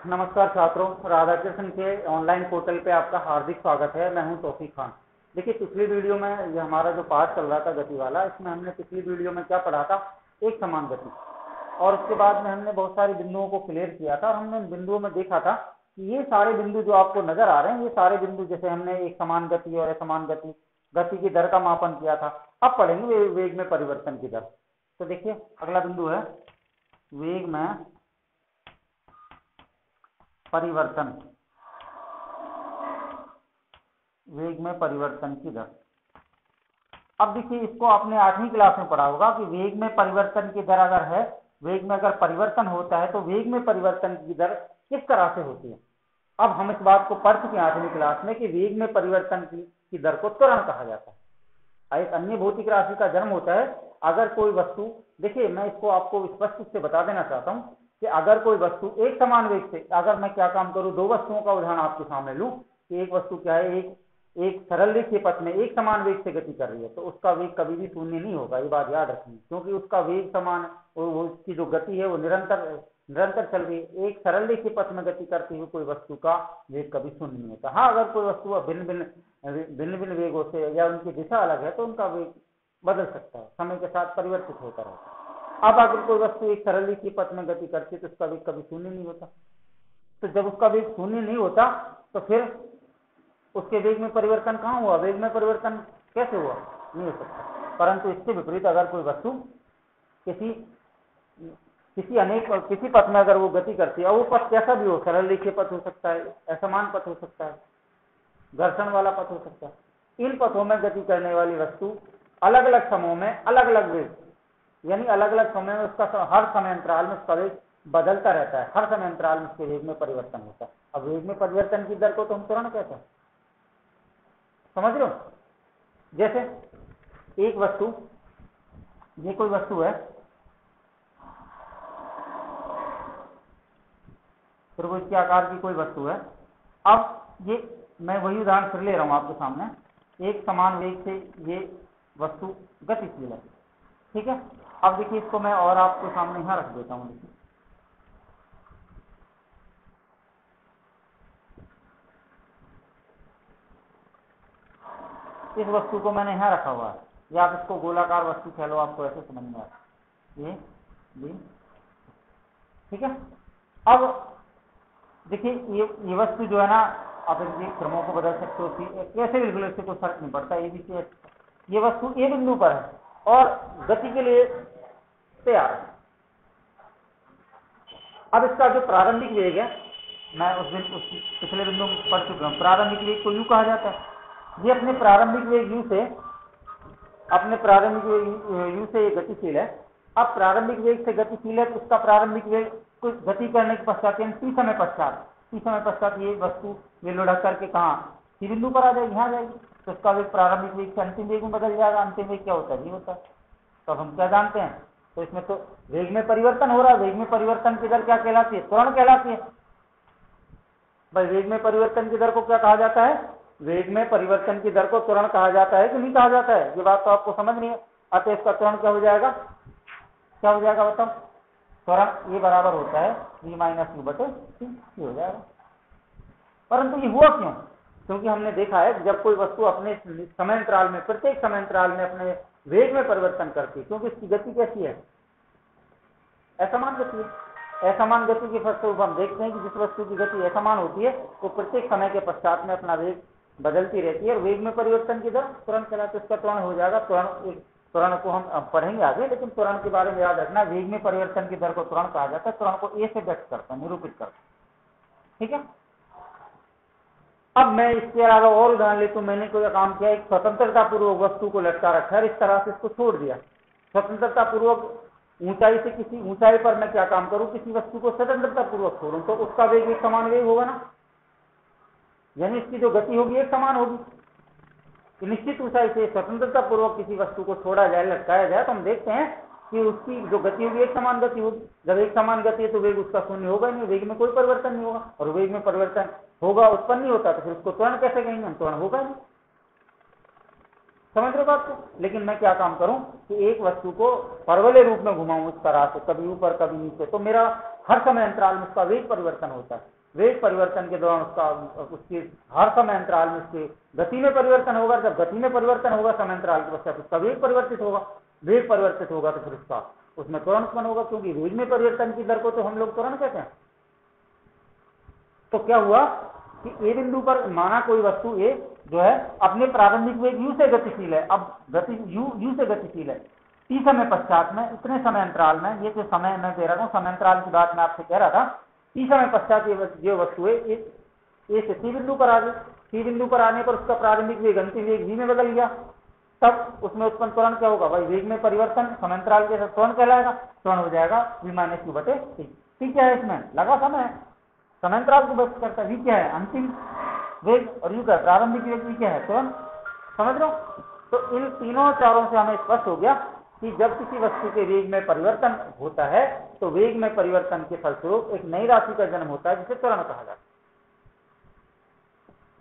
नमस्कार छात्रों, राधाकृष्ण के ऑनलाइन पोर्टल पे आपका हार्दिक स्वागत है। मैं हूं तौफीक खान। देखिए, पिछली वीडियो में ये हमारा जो पाठ चल रहा था गति वाला, इसमें हमने पिछली वीडियो में क्या पढ़ा था, एक समान गति। और उसके बाद में हमने बहुत सारे बिंदुओं को क्लियर किया था और हमने इन बिंदुओं में देखा था कि ये सारे बिंदु जो आपको नजर आ रहे हैं, ये सारे बिंदु, जैसे हमने एक समान गति और असमान गति, गति की दर का मापन किया था। अब पढ़ेंगे वेग में परिवर्तन की दर। तो देखिए, अगला बिंदु है वेग में परिवर्तन, वेग में परिवर्तन की दर। अब देखिए, इसको आपने 8वीं क्लास में पढ़ा होगा कि वेग में परिवर्तन की दर अगर है, वेग में अगर परिवर्तन होता है तो वेग में परिवर्तन की दर किस तरह से होती है। अब हम इस बात को पढ़ चुके हैं 8वीं क्लास में कि वेग में परिवर्तन की दर को त्वरण कहा जाता है। एक अन्य भौतिक राशि का जन्म होता है अगर कोई वस्तु, देखिए मैं इसको आपको स्पष्ट रूप से बता देना चाहता हूं कि अगर कोई वस्तु एक समान वेग से, अगर मैं क्या काम करूं, दो वस्तुओं का उदाहरण आपके सामने लूं कि एक वस्तु क्या है, एक सरल रेखीय पथ में एक समान वेग से गति कर रही है, तो उसका वेग कभी भी शून्य नहीं होगा। ये बात याद रखनी, क्योंकि उसका वेग समान, वो उसकी जो गति है वो निरंतर चल रही है। एक सरल रेखीय पथ में गति करती हुई कोई वस्तु का वेग कभी शून्य नहीं होता। हाँ, अगर कोई वस्तु भिन्न भिन्न वेगों से या उनकी दिशा अलग है तो उनका वेग बदल सकता है, समय के साथ परिवर्तित होता रहता है। अब अगर कोई वस्तु एक सरल रेखीय पथ में गति करती है तो उसका वेग कभी शून्य नहीं होता। तो जब उसका वेग शून्य नहीं होता तो फिर उसके वेग में परिवर्तन कहाँ हुआ, वेग में परिवर्तन कैसे हुआ, नहीं हो सकता। परंतु इसके विपरीत अगर कोई वस्तु किसी पथ में अगर वो गति करती है, और वो पथ कैसा भी हो, सरल रेखीय पथ हो सकता है, असमान पथ हो सकता है, घर्षण वाला पथ हो सकता है, इन पथों में गति करने वाली वस्तु अलग अलग समयों में अलग अलग वेग, यानी अलग अलग समय में उसका हर समय अंतराल में उसका वेग बदलता रहता है, हर समय अंतराल में उसके वेग में परिवर्तन होता है। अब वेग में परिवर्तन की दर को तो हम त्वरण कहते हैं, समझ रहे हो। जैसे एक वस्तु, ये कोई वस्तु है, फिर वो इसके आकार की कोई वस्तु है। अब ये मैं वही उदाहरण फिर ले रहा हूं आपके सामने, एक समान वेग से ये वस्तु गतिशील है, ठीक है। अब देखिए, इसको मैं और आपके सामने यहां रख देता हूं। देखिए, इस वस्तु को मैंने यहां रखा हुआ है, या आप इसको गोलाकार वस्तु कह लो, आपको ऐसे समझ में आए ये, ठीक है। अब देखिए, ये वस्तु जो है ना, आप इनके क्रमों को बदल सकते हो, कैसे बिल्कुल, इससे कोई फर्क नहीं पड़ता। ये वस्तु ए बिंदु पर है और गति के लिए तैयार है। अब इसका जो प्रारंभिक वेग है, मैं उस पिछले बिंदु में पढ़ चुका हूं, प्रारंभिक वेग को यू कहा जाता है। ये अपने प्रारंभिक वेग यू से ये गतिशील है। अब प्रारंभिक वेग से गतिशील है तो उसका प्रारंभिक वेग कुछ गति करने के पश्चात, टी समय पश्चात ये वस्तु ये लुढ़क करके कहाँ, सी बिंदु पर आ जाएगी, यहाँ जाएगी, तो उसका वेग प्रारंभिक वेग से अंतिम वेग में बदल जाएगा। अंतिम वेग क्या होता है, ये होता है। तो हम क्या जानते हैं, तो इसमें तो वेग में परिवर्तन हो रहा है। वेग में परिवर्तन की दर क्या कहलाती है, त्वरण कहलाती है। भाई, वेग में परिवर्तन की दर को क्या कहा जाता है, वेग में परिवर्तन की दर को त्वरण कहा जाता है कि नहीं कहा जाता है, ये बात तो आपको समझ नहीं है। अतः इसका त्वरण क्या हो जाएगा, बताओ। त्वरण ये बराबर होता है v माइनस यू बटे सी हो जाएगा। परंतु ये हुआ क्यों, क्योंकि हमने देखा है जब कोई वस्तु अपने समय अंतराल में, प्रत्येक समय अंतराल में अपने वेग में परिवर्तन करती है, क्योंकि इसकी गति कैसी है, असमान गति है। असमान गति के फलस्वरूप हम देखते हैं कि जिस वस्तु की गति असमान होती है वो प्रत्येक समय के पश्चात में अपना वेग बदलती रहती है, और वेग में परिवर्तन की दर त्वरण कहलाती है। इसका त्वरण हो जाएगा। त्वरण को हम पढ़ेंगे आगे, लेकिन त्वरण के बारे में याद रखना, वेग में परिवर्तन की दर को त्वरण कहा जाता है। त्वरण को ए से व्यक्त करते हैं, निरूपित करते हैं, ठीक है। अब मैं इसके अलावा और उदाहरण ले, तो मैंने कोई काम किया, एक स्वतंत्रता पूर्वक वस्तु को लटका रखा है, इस तरह से इसको छोड़ दिया। स्वतंत्रता पूर्वक ऊंचाई से किसी ऊंचाई पर मैं क्या काम करूं, किसी वस्तु को स्वतंत्रता पूर्वक छोड़ूं, तो उसका वेग एक समान वेग होगा ना, यानी इसकी जो गति होगी एक समान होगी। निश्चित ऊंचाई से स्वतंत्रता पूर्वक किसी वस्तु को छोड़ा जाए, लटकाया जाए, तो हम देखते हैं कि उसकी जो गति होगी एक समान गति होगी। जब एक समान गति है तो वेग उसका शून्य होगा नहीं, वेग में कोई परिवर्तन नहीं होगा, और वेग में परिवर्तन होगा उत्पन्न नहीं होता तो फिर उसको त्वरण कैसे कहेंगे, हम त्वरण होगा नहीं। समझ रहे बात को। लेकिन मैं क्या काम करूं कि एक वस्तु को परवलय रूप में घुमाऊं इस तरह से, कभी ऊपर कभी नीचे, तो मेरा हर समय अंतराल में उसका वेग परिवर्तन होता है। वेग परिवर्तन के दौरान उसके हर समय अंतराल में उसके गति में परिवर्तन होगा। जब गति में परिवर्तन होगा समय अंतराल के पश्चात उसका वेग परिवर्तित होगा। वेग परिवर्तित होगा तो फिर उसका उसमें त्वरण उत्पन्न होगा, क्योंकि वेग में परिवर्तन की दर को तो हम लोग त्वरण कहते हैं। तो क्या हुआ कि ए बिंदु पर माना कोई वस्तु ए जो है अपने प्रारंभिक वेग u से गतिशील है। अब गति u से गतिशील है, टी समय पश्चात में इतने समय अंतराल में, ये जो समय मैं दे रहा हूँ समय अंतराल की बात मैं आपसे कह रहा था, टी समय पश्चात ये वस्तु है ए से सी बिंदु पर आ गई। सी बिंदु पर आने पर उसका प्रारंभिक वेग अंतिम वेग v में बदल गया। तब उसमें उत्पन्न त्वरण क्या होगा भाई, वेग में परिवर्तन समय अंतराल के साथ त्वरण कहलाएगा। त्वरण हो जाएगा v माइनस q बटे टी। टी क्या है, इसमें लगा समय अंतराल को व्यक्त करता है। v क्या है, अंतिम वेग, और u का प्रारंभिक वेग v क्या है, त्वरण। समझ रहे हो? तो इन तीनों चारों से हमें स्पष्ट हो गया कि जब किसी वस्तु के वेग में परिवर्तन होता है तो वेग में परिवर्तन के फलस्वरूप एक नई राशि का जन्म होता है जिसे त्वरण कहा जाता है।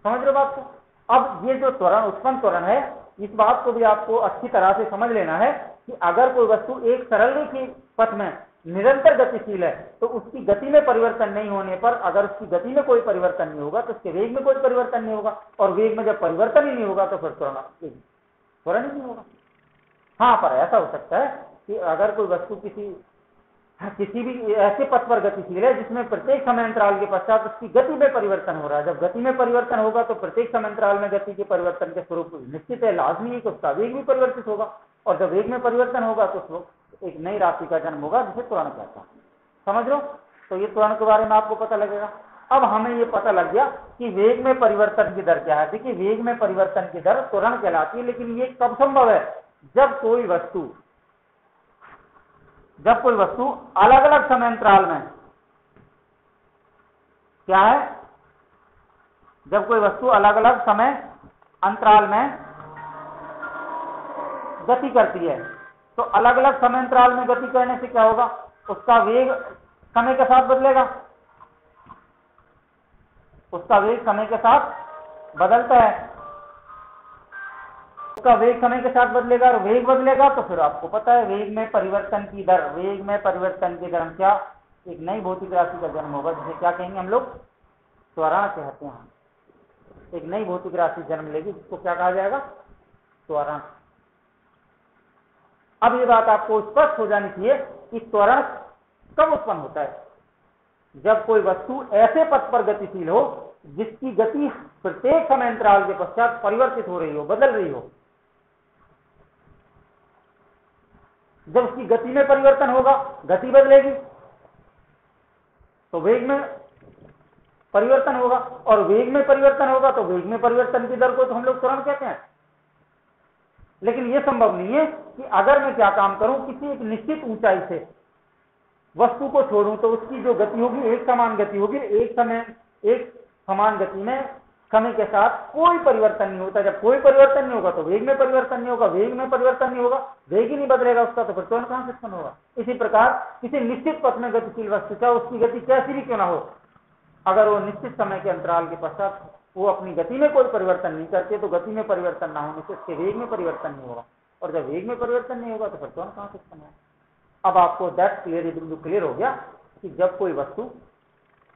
समझ रहे हो बात को? अब ये जो त्वरण उत्पन्न त्वरण है, इस बात को भी आपको अच्छी तरह से समझ लेना है कि अगर कोई वस्तु एक सरल रेखीय पथ में निरंतर गतिशील है तो उसकी गति में परिवर्तन नहीं होने पर, अगर उसकी गति में कोई परिवर्तन नहीं होगा तो उसके वेग में कोई परिवर्तन नहीं होगा, और वेग में जब परिवर्तन ही नहीं होगा तो फिर त्वरण ही नहीं होगा। हाँ, पर ऐसा हो सकता है कि अगर कोई वस्तु किसी भी ऐसे पथ पर गतिशील है जिसमें प्रत्येक समय अंतराल के पश्चात उसकी गति में परिवर्तन हो रहा है। जब गति में परिवर्तन होगा तो प्रत्येक समय अंतराल में गति के परिवर्तन के स्वरूप निश्चित है, लाजमी है कि उसका वेग भी परिवर्तित होगा, और जब वेग में परिवर्तन होगा तो उस एक नई राशि का जन्म होगा जिसे त्वरण कहता है। समझ लो? तो ये त्वरण के बारे में आपको पता लगेगा। अब हमें ये पता लग गया कि वेग में परिवर्तन की दर क्या है। देखिए, वेग में परिवर्तन की दर त्वरण कहलाती है, लेकिन ये कब संभव है, जब कोई वस्तु अलग अलग समय अंतराल में, क्या है, जब कोई वस्तु अलग अलग समय अंतराल में गति करती है, तो अलग अलग समय अंतराल में गति करने से क्या होगा, उसका वेग समय के साथ बदलेगा। उसका वेग समय के साथ बदलता है, उसका वेग समय के साथ बदलेगा, और वेग बदलेगा तो फिर आपको पता है वेग में परिवर्तन की दर, वेग में परिवर्तन के दर क्या, एक नई भौतिक राशि का जन्म होगा जिसे क्या कहेंगे हम लोग, त्वरण कहते हैं। एक नई भौतिक राशि जन्म लेगी जिसको क्या कहा जाएगा, त्वरण। अब ये बात आपको स्पष्ट हो जानी चाहिए कि त्वरण कब उत्पन्न होता है, जब कोई वस्तु ऐसे पथ पर गतिशील हो जिसकी गति प्रत्येक समय अंतराल के पश्चात परिवर्तित हो रही हो, बदल रही हो। जब उसकी गति में परिवर्तन होगा, गति बदलेगी तो वेग में परिवर्तन होगा, और वेग में परिवर्तन होगा तो वेग में परिवर्तन की दर को तो हम लोग त्वरण कहते हैं। लेकिन यह संभव नहीं है कि अगर मैं क्या काम करूं, किसी एक निश्चित ऊंचाई से वस्तु को छोड़ूं तो उसकी जो गति होगी एक समान गति होगी, एक समान गति में समय के साथ कोई परिवर्तन नहीं होता। जब कोई परिवर्तन नहीं होगा तो वेग में परिवर्तन नहीं होगा, वेग में परिवर्तन नहीं होगा, वेग ही नहीं बदलेगा उसका, तो फिर त्वरण कहां से उत्पन्न होगा। इसी प्रकार किसी निश्चित पथ में गतिशील वस्तु चाहे उसकी गति कैसी भी क्यों ना हो, अगर वो निश्चित समय के अंतराल के पश्चात वो अपनी गति में कोई परिवर्तन नहीं करते तो गति में परिवर्तन ना होने से उसके वेग में परिवर्तन नहीं होगा, और जब वेग में परिवर्तन नहीं होगा तो फिर त्वरण कहां से उत्पन्न होगा। अब आपको दैट क्लियर, बिंदु क्लियर हो गया कि जब कोई वस्तु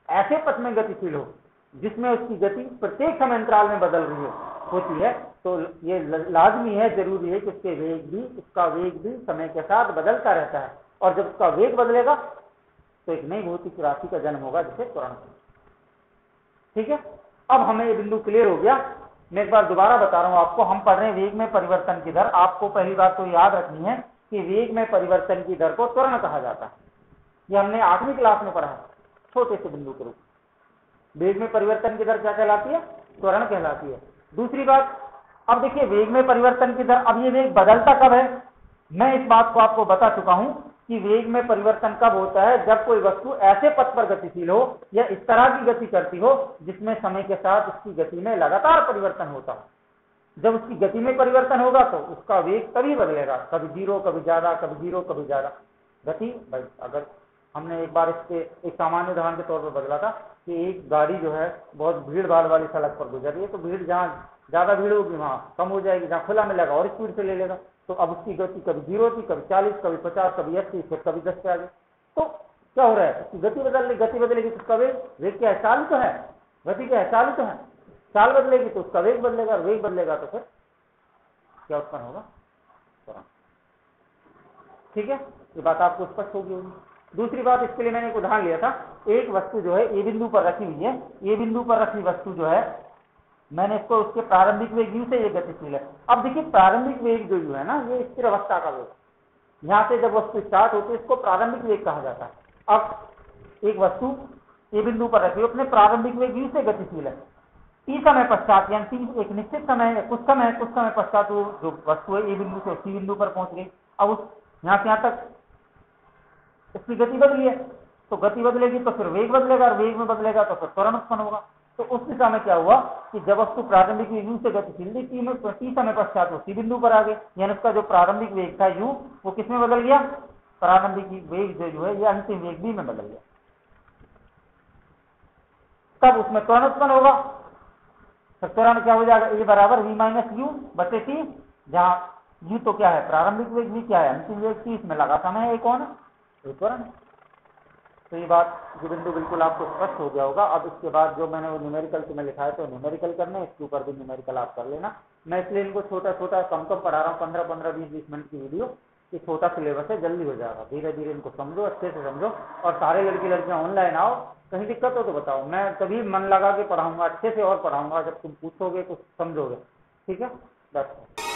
ऐसे पथ में गतिशील हो जिसमें उसकी गति प्रत्येक समय अंतराल में बदल रही होती है, तो ये लाजमी है, जरूरी है कि उसका वेग भी समय के साथ बदलता रहता है, और जब उसका वेग बदलेगा तो एक नई भौतिक राशि का जन्म होगा जिसे त्वरण। ठीक है, अब हमें ये बिंदु क्लियर हो गया। मैं एक बार दोबारा बता रहा हूं आपको, हम पढ़ रहे हैं वेग में परिवर्तन की दर। आपको पहली बात तो याद रखनी है कि वेग में परिवर्तन की दर को त्वरण कहा जाता है। ये हमने 8वीं क्लास में पढ़ा है, छोटे से बिंदु के रूप। वेग में परिवर्तन की दर क्या कहलाती है, त्वरण कहलाती है। दूसरी बात, अब देखिए वेग में परिवर्तन की दर, अब ये वेग बदलता कब है, मैं इस बात को आपको बता चुका हूं कि वेग में परिवर्तन कब होता है, जब कोई वस्तु ऐसे पथ पर गतिशील हो या इस तरह की गति करती हो जिसमें समय के साथ उसकी गति में लगातार परिवर्तन होता हो। जब उसकी गति में परिवर्तन होगा तो उसका वेग तभी बदलेगा, कभी जीरो, कभी ज्यादा, कभी जीरो, कभी ज्यादा गति। भाई अगर हमने एक बार इसके एक सामान्य उदाहरण के तौर पर बदला था कि एक गाड़ी जो है बहुत भीड़ भाड़ वाली सड़क पर गुजर रही है, तो भीड़ जहाँ ज्यादा भीड़ होगी वहां कम हो जाएगी, जहाँ खुला मिलेगा और स्पीड से ले लेगा। तो अब उसकी गति कभी 0 थी, कभी 40, कभी 50, कभी 80, फिर कभी 10 पे आ गई। तो क्या हो रहा है, उसकी गति गति बदलेगी तो उसका वेग क्या है, चाल तो है, गति क्या है, चाल तो है। चाल बदलेगी तो उसका वेग बदलेगा, और वेग बदलेगा तो फिर क्या उत्पन्न होगा, त्वरण। ठीक है, ये बात आपको स्पष्ट होगी। दूसरी बात, इसके लिए मैंने एक उदाहरण लिया था। एक वस्तु जो है ए बिंदु पर रखी हुई है, ए बिंदु पर रखी वस्तु जो है, मैंने इसको उसके प्रारंभिक वेग यू से ये गतिशील है। अब देखिए प्रारंभिक वेग जो यू है ना, ये स्थिर अवस्था का वेग, यहां से जब वस्तु स्टार्ट होती है इसको प्रारंभिक वेग कहा जाता है। अब एक वस्तु ए बिंदु पर रखी है, अपने प्रारंभिक वेग यू से गतिशील है। टी समय पश्चात, यानी एक निश्चित समय है, कुछ समय पश्चात वो जो वस्तु है ए बिंदु से सी बिंदु पर पहुंच गई। अब उस यहां से यहां तक इसकी गति बदली है, तो गति बदलेगी तो फिर वेग बदलेगा, और वेग में बदलेगा तो फिर त्वरण उत्पन्न होगा। तो उस दिशा में क्या हुआ कि जब वस्तु प्रारंभिक वेग यू से गतिशील थी, टी समय पश्चात वो सी बिंदु पर आ गए, यानी उसका जो प्रारंभिक वेग था यू, वो किसमें बदल गया, प्रारंभिक वेग जो है ये अंतिम वेग बी में बदल गया। तब उसमें त्वरण उत्पन्न होगा। तो त्वरण क्या हो जाएगा, ए बराबर वी माइनस यू बटे टी, जहां यू तो क्या है प्रारंभिक वेग, वी क्या है अंतिम वेग, टी इसमें लगा समय है, कौन है, त्वरण। तो ये बात जो बिंदु बिल्कुल आपको स्पष्ट हो गया होगा। अब इसके बाद जो मैंने वो न्यूमेरिकल में लिखा है तो न्यूमेरिकल करने, इसके ऊपर भी न्यूमेरिकल आप कर लेना। मैं इसलिए इनको छोटा छोटा कम कम पढ़ा रहा हूँ, 15-15, 20-20 मिनट की वीडियो, ये छोटा सिलेबस है, जल्दी हो जाएगा। धीरे धीरे इनको समझो, अच्छे से समझो, और सारे लड़के लड़कियां ऑनलाइन आओ। कहीं दिक्कत हो तो बताओ, मैं तभी मन लगा के पढ़ाऊंगा, अच्छे से और पढ़ाऊंगा जब तुम पूछोगे कुछ समझोगे। ठीक है, बस।